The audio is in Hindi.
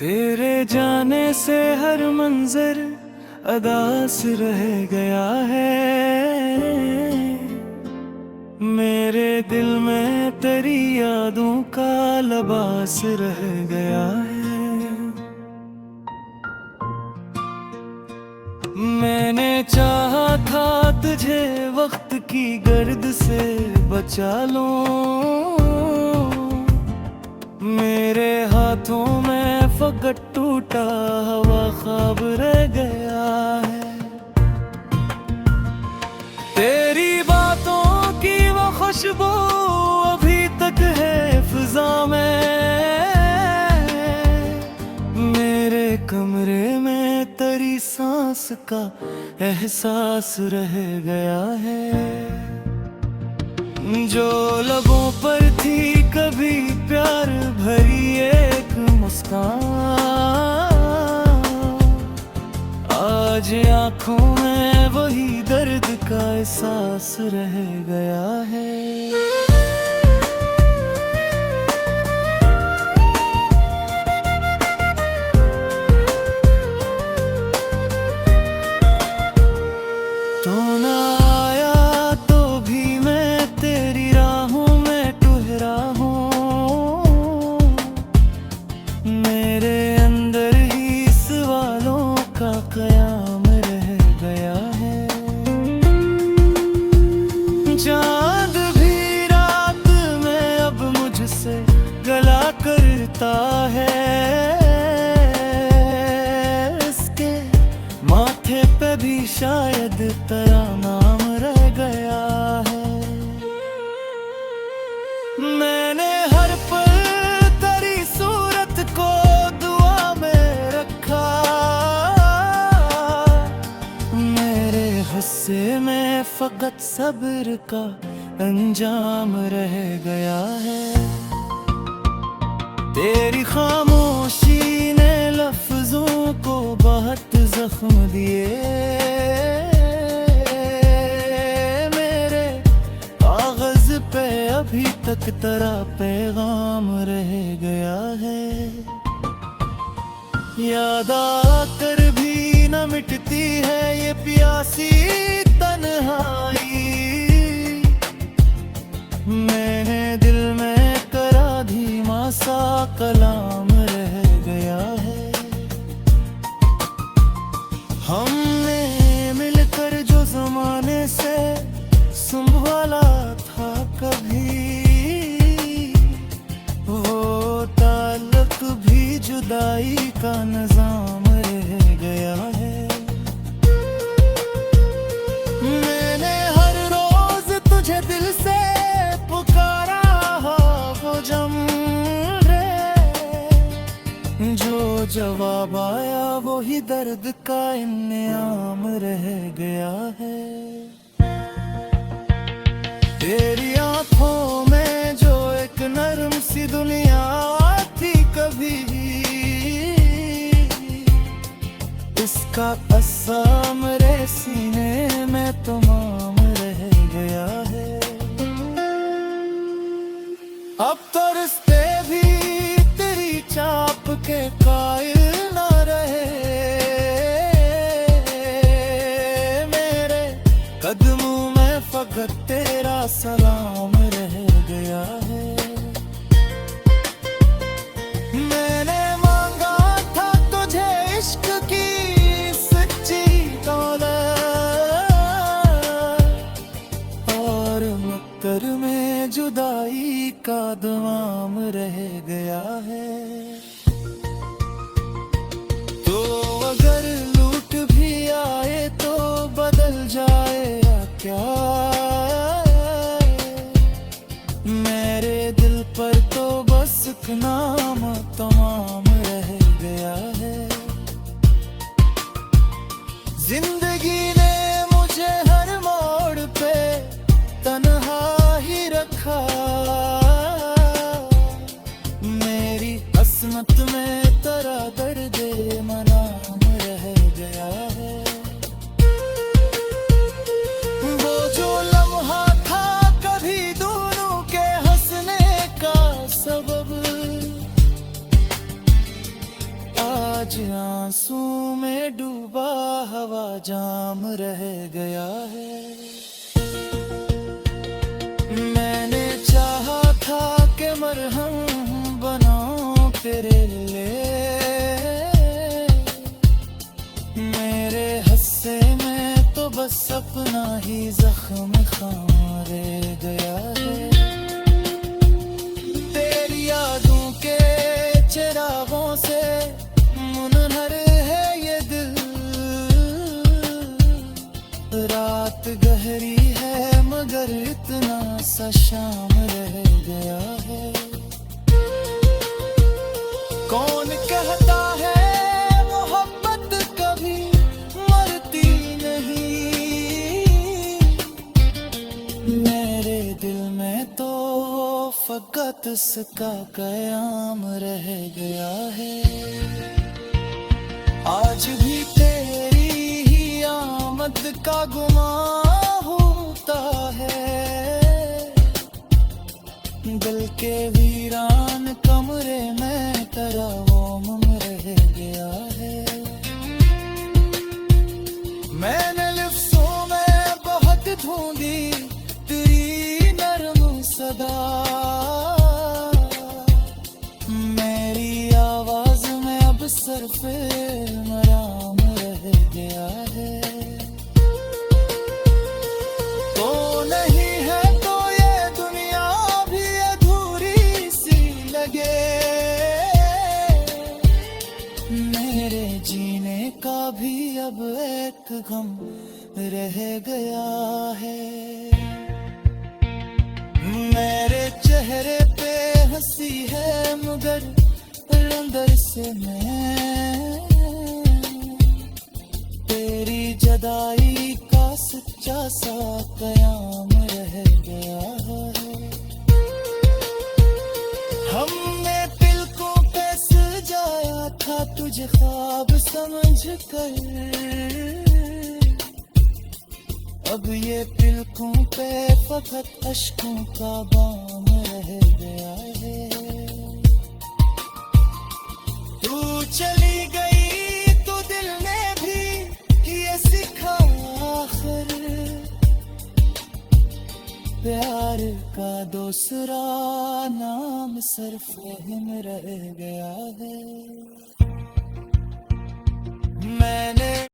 तेरे जाने से हर मंजर अदास रह गया है। मेरे दिल में तेरी यादों का लबास रह गया है। मैंने चाहा था तुझे वक्त की गर्द से बचा लूं, मेरे हाथों में फकत टूटा हुआ ख्वाब रह गया है। तेरी बातों की वो खुशबू अभी तक है फिजा में, मेरे कमरे में तेरी सांस का एहसास रह गया है। जो लबों पर थी कभी प्यार भरी एक मुस्कान, आज आंखों में वही दर्द का एहसास रह गया है। तो ना आया तो भी मैं तेरी राहों में टुहरा हूँ, मेरे अंदर ही सवालों का क़याम रह गया है। चाँद भी रात में अब मुझसे गला करता है, इसके माथे पे भी शायद तेरा नाम रह गया है। मैंने हर पल तेरी सूरत को दुआ में रखा, मेरे गुस्से में फकत सब्र का अंजाम रह गया है। तेरी खामोशी ने लफ्जों को बहुत जख्म दिए, मेरे कागज पे अभी तक तेरा पैगाम रह गया है। याद आकर भी न मिटती है ये प्यासी तन्हाई, मैंने दिल में करा धीमा सा कलाम रह गया है। हमने मिलकर जो जमाने से संभाला था कभी, वो ताल्लुक भी जुदाई का निजाम रह गया है। मैंने हर रोज तुझे दिल से पुकारा, वो जम जो जवाब आया वही दर्द का इनाम रह गया है। तेरी आंखों में जो एक नरम सी दुनिया थी कभी, इसका असर मेरे सीने में तमाम रह गया है। अब तो रिश्ते भी तेरी चाप के कायल न रहे, मेरे कदमों में फकत तेरा सलाम रह गया है। मैंने मांगा था तुझे इश्क की सच्ची दौलत, और मक्कर में जुदाई का दवाम रह गया है। तो अगर लूट भी आए तो बदल जाएगा क्या, मेरे दिल पर तो बस एक नाम तमाम रह गया है। जिंदगी ने मुझे हर मोड़ पे तन्हा ही रखा, मेरी किस्मत में तेरा दर्द मनाम रह गया है। वो जो लम्हा था कभी दोनों के हंसने का सबब, हवा जाम रह गया है। मैंने चाहा था कि मरहम बनाऊं तेरे लिए, मेरे हस्से में तो बस अपना ही जख्म खां रह गया है। तेरी यादों के चिरागों से मुनहर है ये दिल, रात गहरी है मगर इतना सा शाम रह गया है। कौन कहता है मोहब्बत कभी मरती नहीं, मेरे दिल में तो फकत इसका कयाम रह गया है। आज भी तेरी ही आमद का गुमान होता है, दिल के वीरान कमरे में तरावम रह गया है। मैंने लिफ्ज़ों में बहुत ढूंढी तेरी नरम सदा, मेरी आवाज में अब सिर्फ मराम रह गया है। तो नहीं है तो ये दुनिया भी अधूरी सी लगे, मेरे जीने का भी अब एक गम रह गया है। मेरे चेहरे पे हंसी है मगर अंदर से मैं तेरी जदाई का सच्चा सा कयाम रह गया है। हमने तिलकों पे सजाया था तुझे ख्वाब समझ कर, अब ये तिलकों पे फकत अश्कों का बाम रह गया है। तू चली गई तो दिल ने भी ये सीखा आखिर, प्यार का दूसरा नाम सिर्फ हिम रह गया है। मैंने